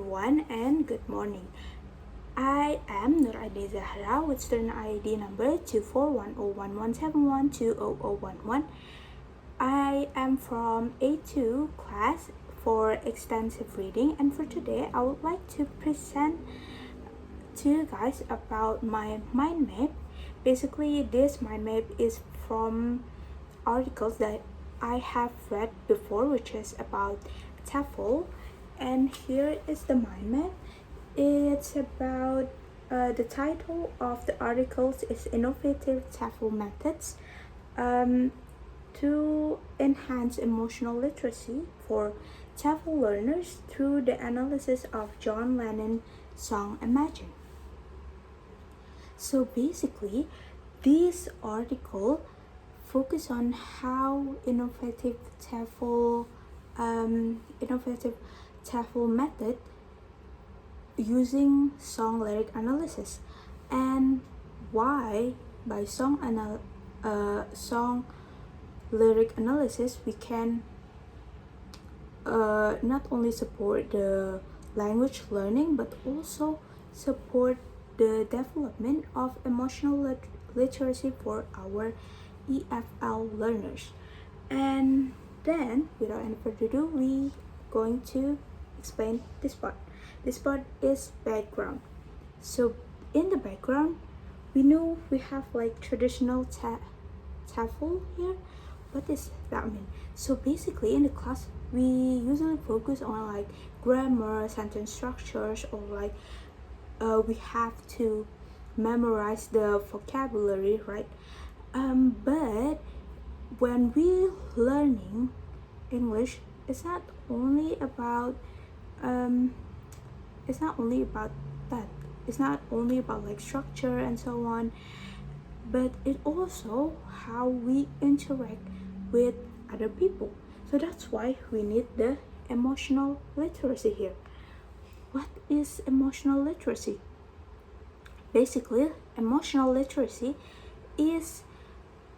everyone and good morning. I am Nur Adi Zahra with student ID number 2410117120011. I am from A2 class for extensive reading, and for today I would like to present to you guys about my mind map. Basically, this mind map is from articles that I have read before, which is about TEFL. And here is the mind map. It's about the title of the articles is Innovative TEFL Methods to Enhance Emotional Literacy for TEFL Learners through the analysis of John Lennon song Imagine. So basically, this article focus on how innovative TEFL method using song lyric analysis, and why by song lyric analysis we can not only support the language learning but also support the development of emotional literacy for our EFL learners. And then, without any further ado, we going to explain this part. This part is background. So in the background, we know we have like traditional TEFL here. What does that mean? So basically, in the class, we usually focus on like grammar, sentence structures, or like we have to memorize the vocabulary, right? But when we learning English, it's not only about it's not only about that. It's not only about like structure and so on, but it also how we interact with other people. So that's why we need the emotional literacy here. What is emotional literacy? Basically, emotional literacy is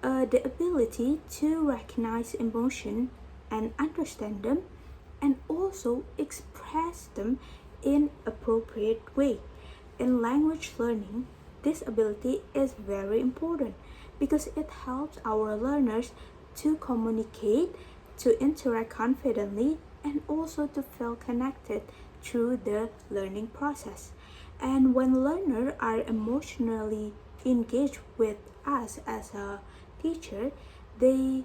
the ability to recognize emotion and understand them, and also express them in appropriate way. In language learning, this ability is very important because it helps our learners to communicate, to interact confidently, and also to feel connected through the learning process. And when learners are emotionally engaged with us as a teacher, they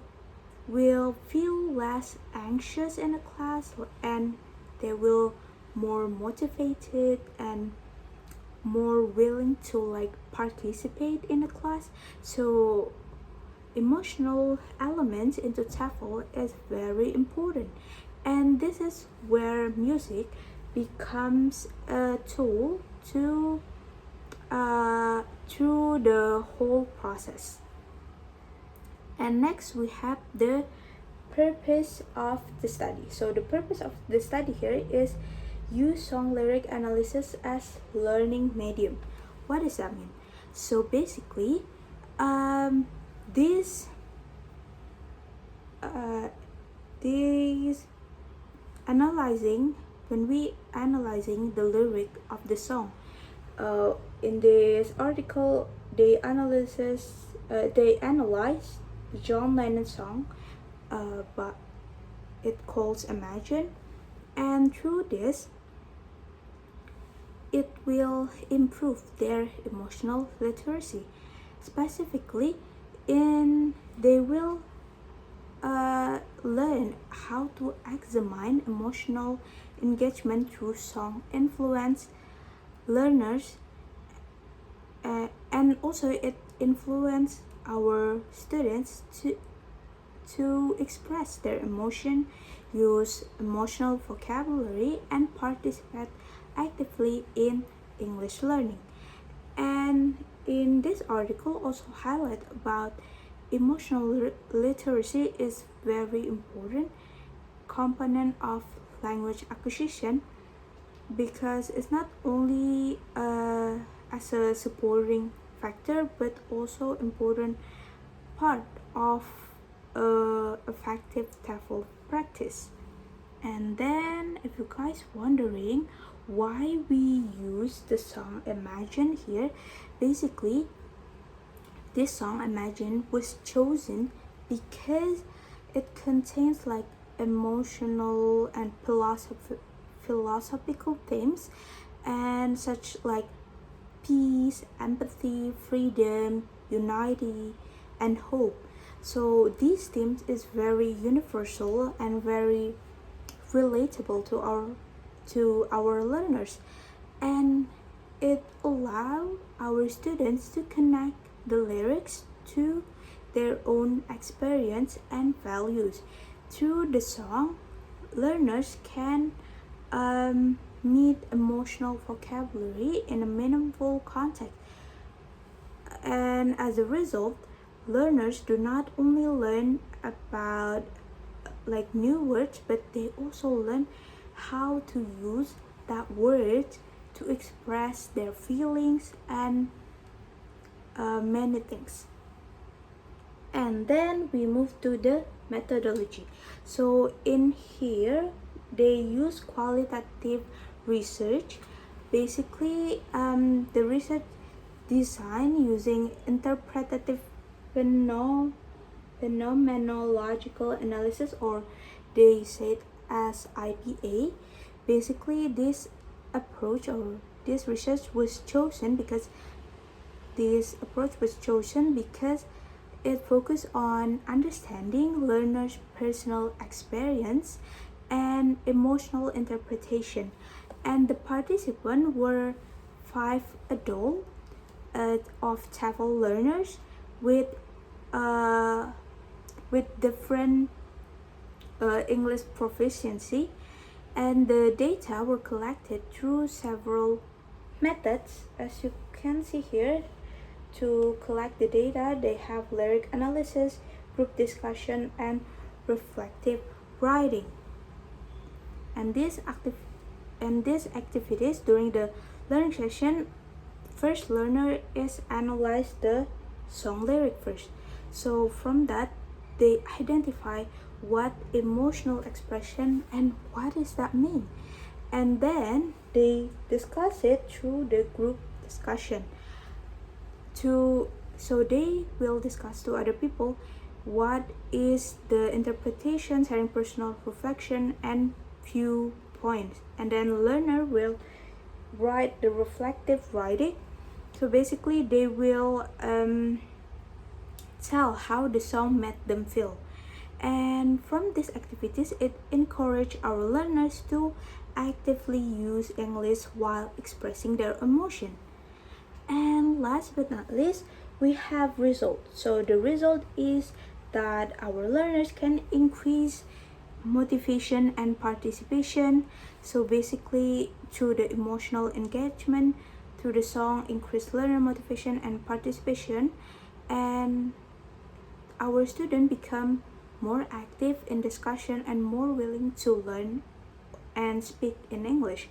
will feel less anxious in a class, and they will more motivated and more willing to like participate in a class. So emotional elements into TEFL is very important, and this is where music becomes a tool to through the whole process. And next we have the purpose of the study. So the purpose of the study here is use song lyric analysis as learning medium. What does that mean? So basically, these analyzing when we analyzing the lyric of the song, in this article they analyze the John Lennon song, but it calls Imagine, and through this it will improve their emotional literacy. Specifically, they will learn how to examine emotional engagement through song influence learners, and also it influence our students to express their emotion, use emotional vocabulary, and participate actively in English learning. And in this article also highlight about emotional literacy is very important component of language acquisition, because it's not only as a supporting factor but also important part of effective TEFL practice. And then if you guys wondering why we use the song Imagine here, basically this song Imagine was chosen because it contains like emotional and philosophical themes and such like peace, empathy, freedom, unity, and hope. So these themes is very universal and very relatable to our learners, and it allow our students to connect the lyrics to their own experience and values. Through the song, learners can meet emotional vocabulary in a meaningful context, and as a result, learners do not only learn about like new words, but they also learn how to use that word to express their feelings and many things. And then we move to the methodology. So in here they use qualitative research. Basically the research design using interpretative phenomenological analysis, or they say it as IPA. Basically this approach or this research was chosen because it focused on understanding learners' personal experience and emotional interpretation. And the participants were 5 adult of TEFL learners with different English proficiency, and the data were collected through several methods. As you can see here, to collect the data, they have lyric analysis, group discussion, and reflective writing. And these activities during the learning session, first learner is analyze the song lyric first. So from that, they identify what emotional expression and what does that mean, and then they discuss it through the group discussion. So they will discuss to other people what is the interpretation, sharing personal reflection and viewpoints, and then learner will write the reflective writing. So basically they will tell how the song made them feel, and from these activities it encouraged our learners to actively use English while expressing their emotion. And last but not least, we have results. So the result is that our learners can increase motivation and participation. So basically through the emotional engagement through the song, increase learner motivation and participation, and our students become more active in discussion and more willing to learn and speak in English.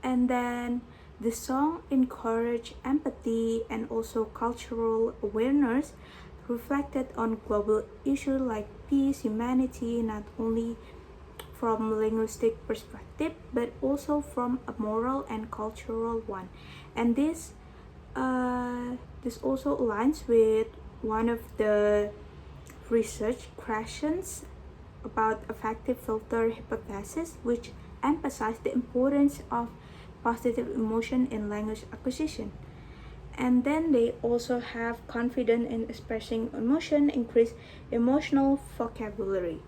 And then the song encouraged empathy and also cultural awareness, reflected on global issues like peace, humanity, not only from linguistic perspective but also from a moral and cultural one. And this also aligns with one of the research questions about affective filter hypothesis, which emphasize the importance of positive emotion in language acquisition. And then they also have confidence in expressing emotion, increase emotional vocabulary.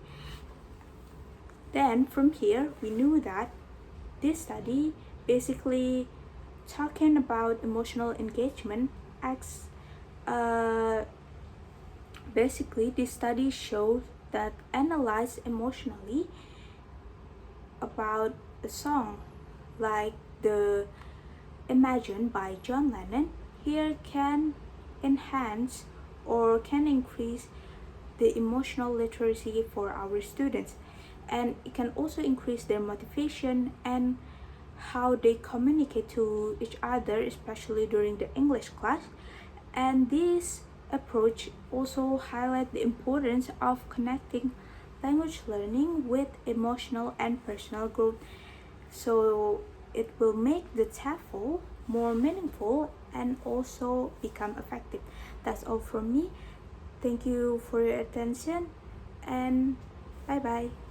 Then from here we knew that this study basically talking about emotional engagement acts basically this study shows that analyze emotionally about a song like the Imagine by John Lennon here can enhance or can increase the emotional literacy for our students, and it can also increase their motivation and how they communicate to each other, especially during the English class. And this approach also highlight the importance of connecting language learning with emotional and personal growth. So it will make the TEFL more meaningful and also become effective. That's all from me. Thank you for your attention and bye bye.